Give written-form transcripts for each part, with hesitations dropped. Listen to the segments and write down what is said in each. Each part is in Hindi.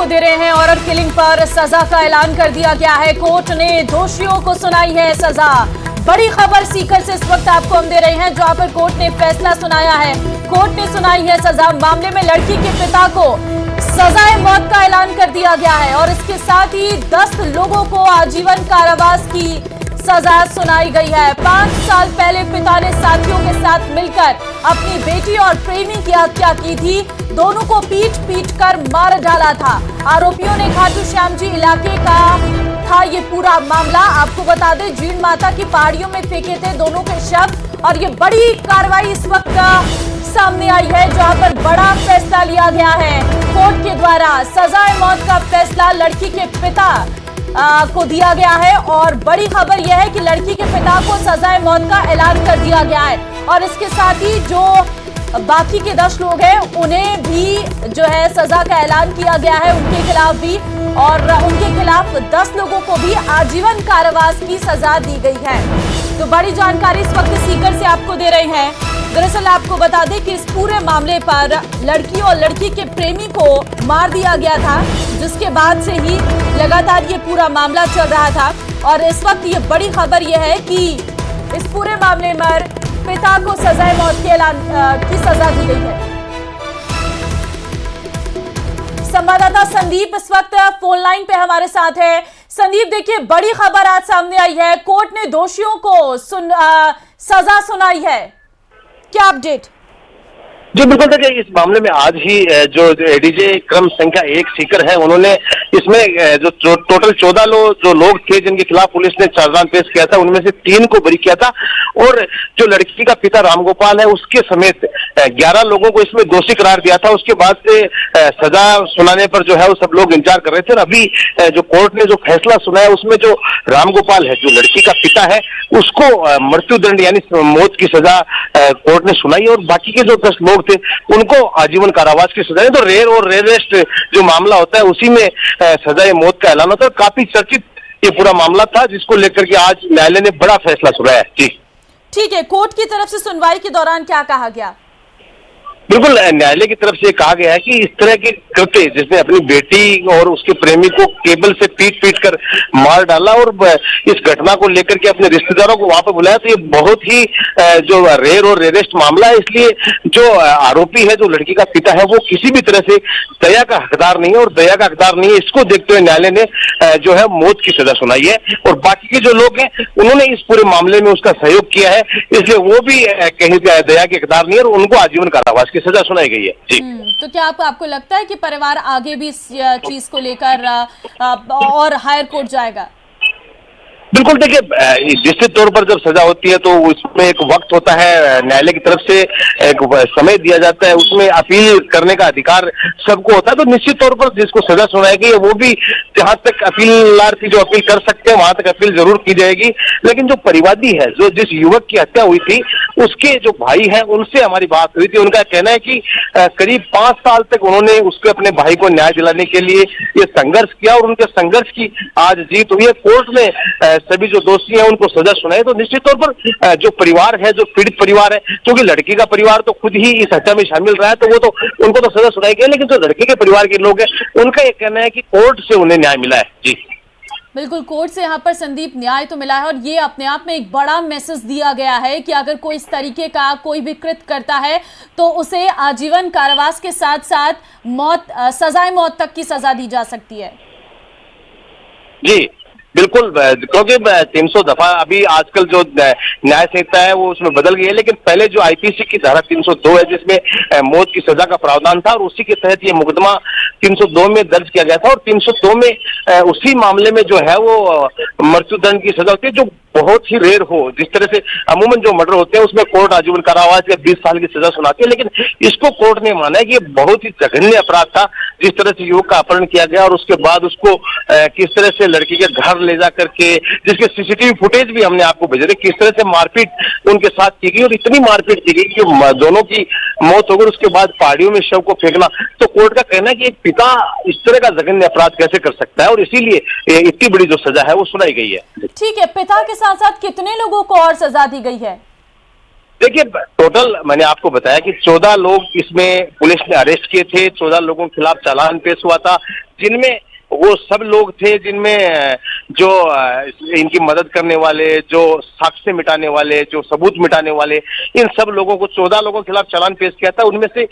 दे रहे हैं। ऑनर किलिंग पर सजा का ऐलान कर दिया गया है। कोर्ट ने दोषियों को सुनाई है सजा। बड़ी खबर सीकर से इस वक्त आपको हम दे रहे हैं, जहां पर कोर्ट ने फैसला सुनाया है। कोर्ट ने सुनाई है सजा। मामले में लड़की के पिता को सजाए मौत का ऐलान कर दिया गया है और इसके साथ ही 10 लोगों को आजीवन कारावास की सजा सुनाई गई है। 5 साल पहले पिता ने साथियों के साथ मिलकर अपनी बेटी और प्रेमी की हत्या की थी। दोनों को पीट कर मार डाला था। आरोपियों ने खाटू श्याम जी इलाके का था ये पूरा मामला। आपको बता दें, जीण माता की पहाड़ियों में फेंके थे दोनों के शव और ये बड़ी कार्रवाई इस वक्त सामने आई है, जहां पर बड़ा फैसला लिया गया है कोर्ट के द्वारा। सजाए मौत का फैसला लड़की के पिता को दिया गया है और बड़ी खबर यह है कि लड़की के पिता को सजाए मौत का ऐलान कर दिया गया है और इसके साथ ही जो बाकी के 10 लोग हैं उन्हें भी जो है सजा का ऐलान किया गया है, उनके खिलाफ भी, और उनके खिलाफ 10 लोगों को भी आजीवन कारावास की सजा दी गई है। तो बड़ी जानकारी इस वक्त सीकर से आपको दे रहे हैं। दरअसल आपको बता दें कि इस पूरे मामले पर लड़की और लड़की के प्रेमी को मार दिया गया था, जिसके बाद से ही लगातार ये पूरा मामला चल रहा था और इस वक्त ये बड़ी खबर यह है कि इस पूरे मामले में पिता को सजाए मौत के ऐलान की सजा दी गई है। संवाददाता संदीप इस वक्त फोन लाइन पे हमारे साथ है। संदीप, देखिए बड़ी खबर आज सामने आई है, कोर्ट ने दोषियों को सजा सुनाई है, क्या अपडेट? जी बिल्कुल, देखिए इस मामले में आज ही जो एडीजे क्रम संख्या 1 सीकर है, उन्होंने इसमें जो टोटल 14 लोग थे जिनके खिलाफ पुलिस ने चार्जशीट पेश किया था, उनमें से 3 को बरी किया था और जो लड़की का पिता रामगोपाल है उसके समेत 11 लोगों को इसमें दोषी करार दिया था। उसके बाद से सजा सुनाने पर जो है वो सब लोग इंतजार कर रहे थे और अभी जो कोर्ट ने जो फैसला सुनाया उसमें जो रामगोपाल है, जो लड़की का पिता है, उसको मृत्युदंड यानी मौत की सजा कोर्ट ने सुनाई और बाकी के जो 10 लोग थे उनको आजीवन कारावास की सजा। तो रेयर और रेयरेस्ट जो मामला होता है उसी में सजाए मौत का ऐलान होता है। काफी चर्चित ये पूरा मामला था जिसको लेकर के आज न्यायालय ने बड़ा फैसला सुनाया। जी ठीक है, कोर्ट की तरफ से सुनवाई के दौरान क्या कहा गया? बिल्कुल, न्यायालय की तरफ से कहा गया है कि इस तरह के कृत्य जिसने अपनी बेटी और उसके प्रेमी को केबल से पीट कर मार डाला और इस घटना को लेकर के अपने रिश्तेदारों को वहां पर बुलाया, तो ये बहुत ही जो रेयर और रेयरेस्ट मामला है। इसलिए जो आरोपी है, जो लड़की का पिता है, वो किसी भी तरह से दया का हकदार नहीं है और दया का हकदार नहीं है। इसको देखते हुए न्यायालय ने जो है मौत की सजा सुनाई है और बाकी के जो लोग हैं उन्होंने इस पूरे मामले में उसका सहयोग किया है, इसलिए वो भी कहीं दया के हकदार नहीं है और उनको आजीवन कारावास की सजा सुनाई गई है। जी तो क्या आपको लगता है कि परिवार आगे भी इस चीज को लेकर और हायर कोर्ट जाएगा? बिल्कुल, देखिए निश्चित तौर पर जब सजा होती है तो उसमें एक वक्त होता है, न्यायालय की तरफ से एक समय दिया जाता है, उसमें अपील करने का अधिकार सबको होता है। तो निश्चित तौर पर जिसको सजा सुनाई गई है वो भी जहां तक अपीलार्थी जो अपील कर सकते हैं वहां तक अपील जरूर की जाएगी। लेकिन जो परिवादी है, जो जिस युवक की हत्या हुई थी, उसके जो भाई हैं उनसे हमारी बात हुई थी। उनका कहना है कि करीब 5 साल तक उन्होंने उसके अपने भाई को न्याय दिलाने के लिए ये संघर्ष किया और उनके संघर्ष की आज जीत हुई है। कोर्ट ने सभी जो दोषी हैं उनको सजा सुनाई। तो निश्चित तौर पर जो परिवार है, जो पीड़ित परिवार है, क्योंकि लड़की का परिवार तो खुद ही इस हत्या में शामिल रहा है, तो वो तो उनको तो सजा सुनाई गई, लेकिन जो लड़के के परिवार के लोग हैं उनका ये कहना है कि कोर्ट से उन्हें न्याय मिला है। जी बिल्कुल, कोर्ट से यहाँ पर संदीप न्याय तो मिला है और ये अपने आप में एक बड़ा मैसेज दिया गया है कि अगर कोई इस तरीके का कोई भी कृत्य करता है तो उसे आजीवन कारावास के साथ साथ सजाए मौत तक की सजा दी जा सकती है। जी बिल्कुल, क्योंकि 300 दफा अभी आजकल जो न्याय संहिता है वो उसमें बदल गई है, लेकिन पहले जो आईपीसी की धारा 302 है जिसमें मौत की सजा का प्रावधान था और उसी के तहत ये मुकदमा 302 में दर्ज किया गया था और 302 में उसी मामले में जो है वो मृत्युदंड की सजा होती है, जो बहुत ही रेयर हो। जिस तरह से अमूमन जो मर्डर होते हैं उसमें कोर्ट आजीवन कारावास या 20 साल की सजा सुनाती है, लेकिन इसको कोर्ट ने माना है कि ये बहुत ही जघन्य अपराध था। जिस तरह से युवक का अपहरण किया गया और उसके बाद उसको किस तरह से लड़की के घर ले जा करके, जिसके सीसीटीवी फुटेज भी हमने आपको भेजे थे, किस तरह से मारपीट उनके साथ की गई और इतनी मारपीट की गई कि दोनों की मौत हो गई। उसके बाद पहाड़ियों में शव को फेंकना, तो कोर्ट का कहना है कि एक पिता इस तरह का जघन्य अपराध कैसे कर सकता है और इसीलिए इतनी बड़ी जो सजा है वो सुनाई गई है। ठीक है, पिता के साथ साथ कितने लोगों को और सजा दी गई है? देखिए, टोटल मैंने आपको बताया कि 14 लोग इसमें पुलिस ने अरेस्ट किए थे, 14 लोगों के खिलाफ चालान पेश हुआ था, जिनमें वो सब लोग थे जिनमें जो इनकी मदद करने वाले, जो साक्ष्य मिटाने वाले, जो सबूत मिटाने वाले, इन सब लोगों को 14 लोगों के खिलाफ चालान पेश किया था। उनमें से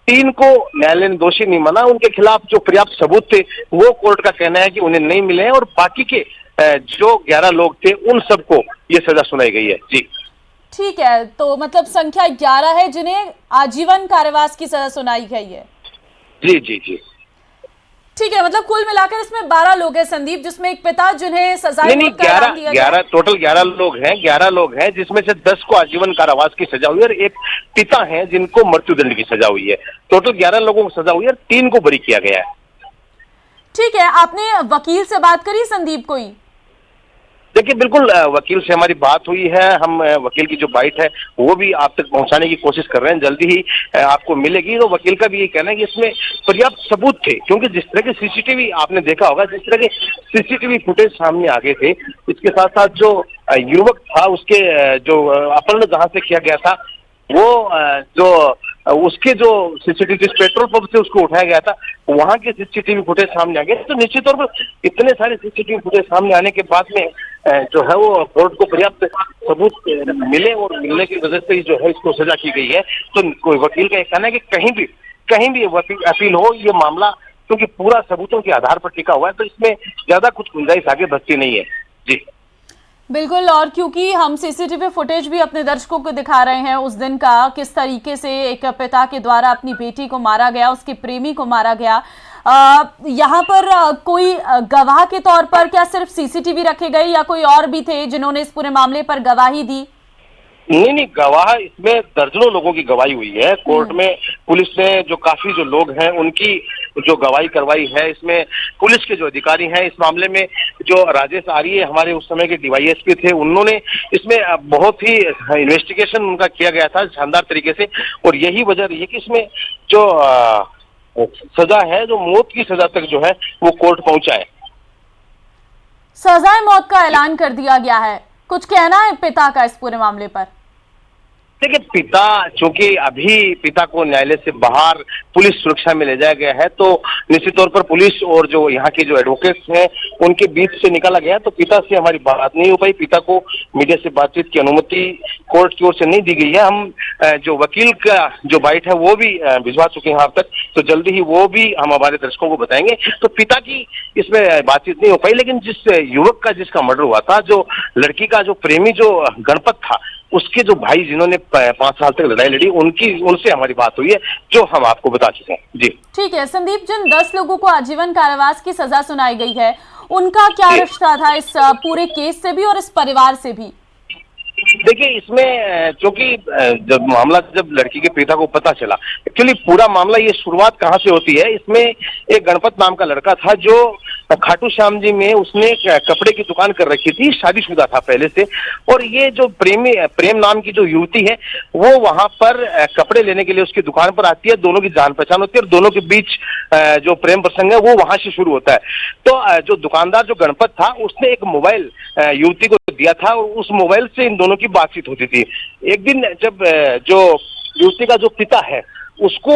3 को न्यायालय ने दोषी नहीं माना, उनके खिलाफ जो पर्याप्त सबूत थे वो कोर्ट का कहना है कि उन्हें नहीं मिले हैं, और बाकी के जो 11 लोग थे उन सबको ये सजा सुनाई गई है। जी ठीक है, तो मतलब संख्या 11 है जिन्हें आजीवन कारावास की सजा सुनाई गई है। जी जी जी ठीक है, मतलब कुल मिलाकर इसमें 12 लोग हैं संदीप, जिसमें एक पिता जिन्हें सजा नहीं, 11 टोटल 11 लोग हैं, 11 लोग हैं, जिसमें से 10 को आजीवन कारावास की सजा हुई है और एक पिता है जिनको मृत्युदंड की सजा हुई है। टोटल 11 लोगों को सजा हुई है और 3 को बरी किया गया है। ठीक है, आपने वकील से बात करी संदीप कोई? देखिए, बिल्कुल वकील से हमारी बात हुई है, हम वकील की जो बाइट है वो भी आप तक पहुंचाने की कोशिश कर रहे हैं, जल्दी ही आपको मिलेगी। तो वकील का भी ये कहना है कि इसमें पर्याप्त सबूत थे, क्योंकि जिस तरह के सीसीटीवी आपने देखा होगा, जिस तरह के सीसीटीवी फुटेज सामने आ गए थे, इसके साथ साथ जो युवक था उसके जो अपहरण जहां से किया गया था, वो जो उसके जो सीसीटीवी जिस पेट्रोल पंप से उसको उठाया गया था वहां के सीसीटीवी फुटेज सामने आ गए। तो निश्चित तौर पर इतने सारे सीसीटीवी फुटेज सामने आने के बाद में जो है वो कोर्ट को पर्याप्त सबूत मिले और मिलने की वजह से जो है इसको सजा की गई है। तो कोई वकील का कहना है कि कहीं भी अपील हो, ये मामला क्योंकि पूरा सबूतों के आधार पर टिका हुआ है, तो इसमें ज्यादा कुछ गुंजाइश आगे बढ़ती नहीं है। जी बिल्कुल, और क्योंकि हम सीसीटीवी फुटेज भी अपने दर्शकों को दिखा रहे हैं उस दिन का, किस तरीके से एक पिता के द्वारा अपनी बेटी को मारा गया, उसके प्रेमी को मारा गया। यहाँ पर कोई गवाह के तौर पर क्या सिर्फ सीसीटीवी रखे गए या कोई और भी थे जिन्होंने इस पूरे मामले पर गवाही दी? नहीं, गवाह इसमें दर्जनों लोगों की गवाही हुई है। कोर्ट में पुलिस ने जो काफी जो लोग हैं उनकी जो गवाही करवाई है। इसमें पुलिस के जो अधिकारी हैं इस मामले में, जो राजेश आर्य हमारे उस समय के डीवाईएसपी थे, उन्होंने इसमें बहुत ही इन्वेस्टिगेशन उनका किया गया था शानदार तरीके से, और यही वजह रही है कि इसमें जो सजा है, जो मौत की सजा तक जो है वो कोर्ट पहुंचा है। सजाए मौत का ऐलान कर दिया गया है, कुछ कहना है पिता का इस पूरे मामले पर? देखिए, पिता चूंकि अभी पिता को न्यायालय से बाहर पुलिस सुरक्षा में ले जाया गया है, तो निश्चित तौर पर पुलिस और जो यहाँ के जो एडवोकेट्स हैं उनके बीच से निकाला गया, तो पिता से हमारी बात नहीं हो पाई। पिता को मीडिया से बातचीत की अनुमति कोर्ट की ओर से नहीं दी गई है। हम जो वकील का जो बाइट है वो भी भिजवा चुके हैं आप तक, तो जल्दी ही वो भी हम हमारे दर्शकों को बताएंगे। तो पिता की इसमें बातचीत नहीं हो पाई, लेकिन जिस युवक का जिसका मर्डर हुआ था, जो लड़की का जो प्रेमी जो गणपत था, उसके जो भाई जिन्होंने 5 साल तक लड़ाई लड़ी, उनसे हमारी बात हुई है, जो हम आपको बता चुके हैं। जी ठीक है संदीप, जिन 10 लोगों को आजीवन कारावास की सजा सुनाई गई है, उनका क्या रिश्ता था इस पूरे केस से भी और इस परिवार से भी? देखिए, इसमें क्योंकि जब लड़की के पिता को पता चला, एक्चुअली पूरा मामला ये शुरुआत कहाँ से होती है, इसमें एक गणपत नाम का लड़का था जो खाटू श्याम जी में उसने कपड़े की दुकान कर रखी थी, शादीशुदा था पहले से, और ये जो प्रेम नाम की जो युवती है वो वहां पर कपड़े लेने के लिए उसकी दुकान पर आती है। दोनों की जान पहचान होती है और दोनों के बीच जो प्रेम प्रसंग है वो वहां से शुरू होता है। तो जो दुकानदार जो गणपत था उसने एक मोबाइल युवती को दिया था और उस मोबाइल से इन दोनों की बातचीत होती थी। एक दिन जब जो युवती का जो पिता है उसको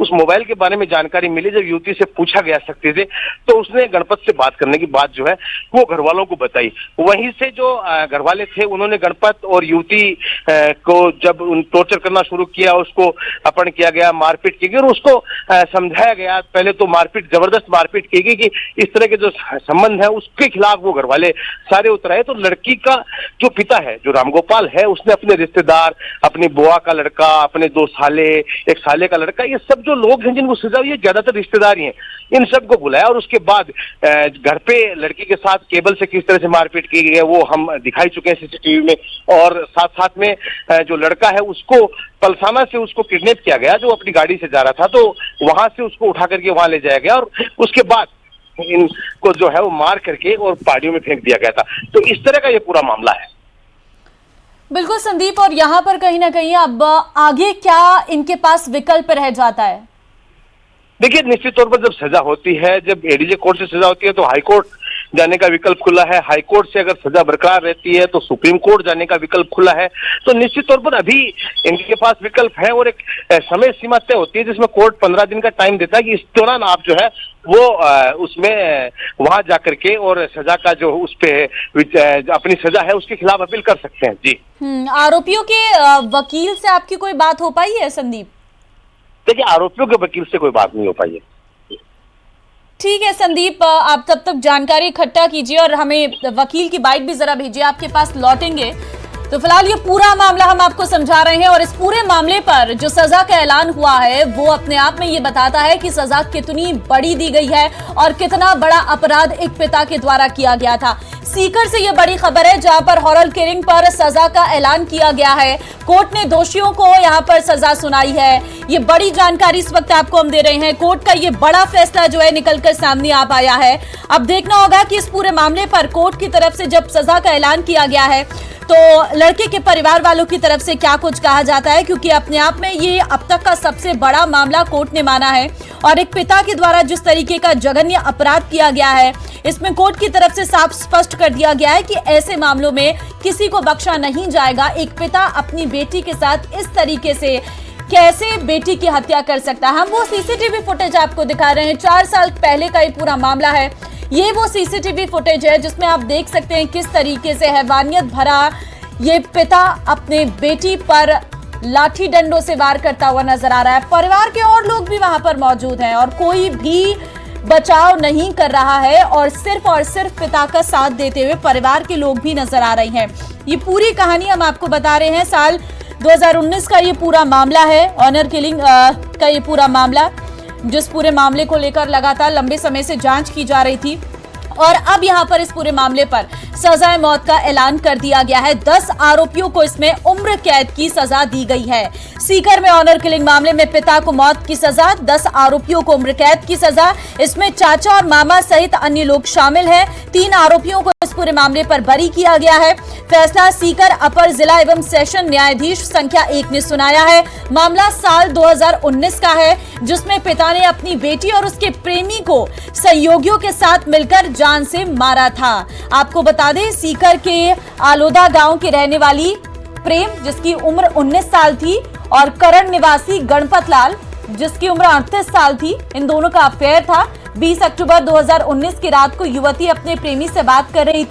उस मोबाइल के बारे में जानकारी मिली, जब युवती से पूछा गया सकते थे, तो उसने गणपत से बात करने की बात जो है वो घर वालों को बताई। वहीं से जो घर वाले थे उन्होंने गणपत और युवती को जब टॉर्चर करना शुरू किया, उसको अपहरण किया गया, मारपीट की गई और उसको समझाया गया। पहले तो जबरदस्त मारपीट की गई कि इस तरह के जो संबंध है उसके खिलाफ वो घर वाले सारे उतराए। तो लड़की का जो पिता है, जो रामगोपाल है, उसने अपने रिश्तेदार, अपनी बुआ का लड़का, अपने 2 साले, एक साले का लड़का, ये सब जो लोग हैं जिनको सजा हुई है ज्यादातर रिश्तेदार ही हैं, इन सबको बुलाया और उसके बाद घर पे लड़की के साथ केबल से किस तरह से मारपीट की गई है वो हम दिखाई चुके हैं सीसीटीवी में। और साथ साथ में जो लड़का है उसको पलसाना से उसको किडनैप किया गया, जो अपनी गाड़ी से जा रहा था, तो वहां से उसको उठा करके वहां ले जाया गया और उसके बाद इनको जो है वो मार करके और पहाड़ियों में फेंक दिया गया था। तो इस तरह का ये पूरा मामला है। बिल्कुल संदीप, और यहाँ पर कहीं ना कहीं अब आगे क्या इनके पास विकल्प रह जाता है? देखिए, निश्चित तौर पर जब सजा होती है, जब एडीजे कोर्ट से सजा होती है, तो हाई कोर्ट जाने का विकल्प खुला है, हाईकोर्ट से अगर सजा बरकरार रहती है तो सुप्रीम कोर्ट जाने का विकल्प खुला है। तो निश्चित तौर पर अभी इनके पास विकल्प है और एक समय सीमा तय होती है जिसमें कोर्ट 15 दिन का टाइम देता है कि इस दौरान आप जो है वो उसमें वहां जाकर के और सजा का जो उस पे अपनी सजा है उसके खिलाफ अपील कर सकते हैं। जी आरोपियों के वकील से आपकी कोई बात हो पाई है संदीप? देखिए, आरोपियों के वकील से कोई बात नहीं हो पाई है। ठीक है संदीप, आप तब तक जानकारी इकट्ठा कीजिए और हमें वकील की बाइट भी जरा भेजिए, आपके पास लौटेंगे। तो फिलहाल ये पूरा मामला हम आपको समझा रहे हैं और इस पूरे मामले पर जो सजा का ऐलान हुआ है वो अपने आप में ये बताता है कि सजा कितनी बड़ी दी गई है और कितना बड़ा अपराध एक पिता के द्वारा किया गया था। सीकर से ये बड़ी खबर है जहां पर हॉरर किलिंग पर सजा का ऐलान किया गया है। कोर्ट ने दोषियों को यहां पर सजा सुनाई है। ये बड़ी जानकारी इस वक्त आपको हम दे रहे हैं। कोर्ट का ये बड़ा फैसला जो है निकलकर सामने आ पाया है। अब देखना होगा कि इस पूरे मामले पर कोर्ट की तरफ से जब सजा का ऐलान किया गया है तो लड़के के परिवार वालों की तरफ से क्या कुछ कहा जाता है, क्योंकि अपने आप में ये अब तक का सबसे बड़ा मामला कोर्ट ने माना है और एक पिता के द्वारा जिस तरीके का जघन्य अपराध किया गया है इसमें कोर्ट की तरफ से साफ स्पष्ट कर दिया गया है कि ऐसे मामलों में किसी को बख्शा नहीं जाएगा। एक पिता अपनी बेटी के साथ इस तरीके से कैसे बेटी की हत्या कर सकता है। हम वो सीसीटीवी फुटेज आपको दिखा रहे हैं, 4 साल पहले का ये पूरा मामला है। ये वो सीसीटीवी फुटेज है जिसमें आप देख सकते हैं किस तरीके से हैवानियत भरा ये पिता अपने बेटी पर लाठी डंडों से वार करता हुआ नजर आ रहा है। परिवार के और लोग भी वहां पर मौजूद हैं और कोई भी बचाव नहीं कर रहा है और सिर्फ पिता का साथ देते हुए परिवार के लोग भी नजर आ रहे हैं। ये पूरी कहानी हम आपको बता रहे हैं। साल 2019 का ये पूरा मामला है, ऑनर किलिंग का ये पूरा मामला, जिस पूरे मामले को लेकर लगातार लंबे समय से जांच की जा रही थी और अब यहां पर इस पूरे मामले पर सजाए मौत का ऐलान कर दिया गया है। 10 आरोपियों को इसमें उम्र कैद की सजा दी गई है। सीकर में ऑनर किलिंग मामले में पिता को मौत की सजा, 10 आरोपियों को उम्र कैद की सजा। इसमें चाचा और मामा सहित अन्य लोग शामिल हैं। 3 आरोपियों को इस पूरे मामले पर बरी किया गया है। फैसला सीकर अपर जिला एवं सेशन न्यायाधीश संख्या 1 ने सुनाया है। मामला साल 2019 का है जिसमें पिता ने अपनी बेटी और उसके प्रेमी को सहयोगियों के साथ मिलकर जान से मारा था। आपको बता दें, सीकर के आलोदा गांव की रहने वाली प्रेम जिसकी उम्र 19 साल थी और करण निवासी गणपत लाल जिसकी उम्र 38 साल थी, इन दोनों का अफेयर था। 20 अक्टूबर 2019 की रात को युवती अपने प्रेमी से बात कर रही थी।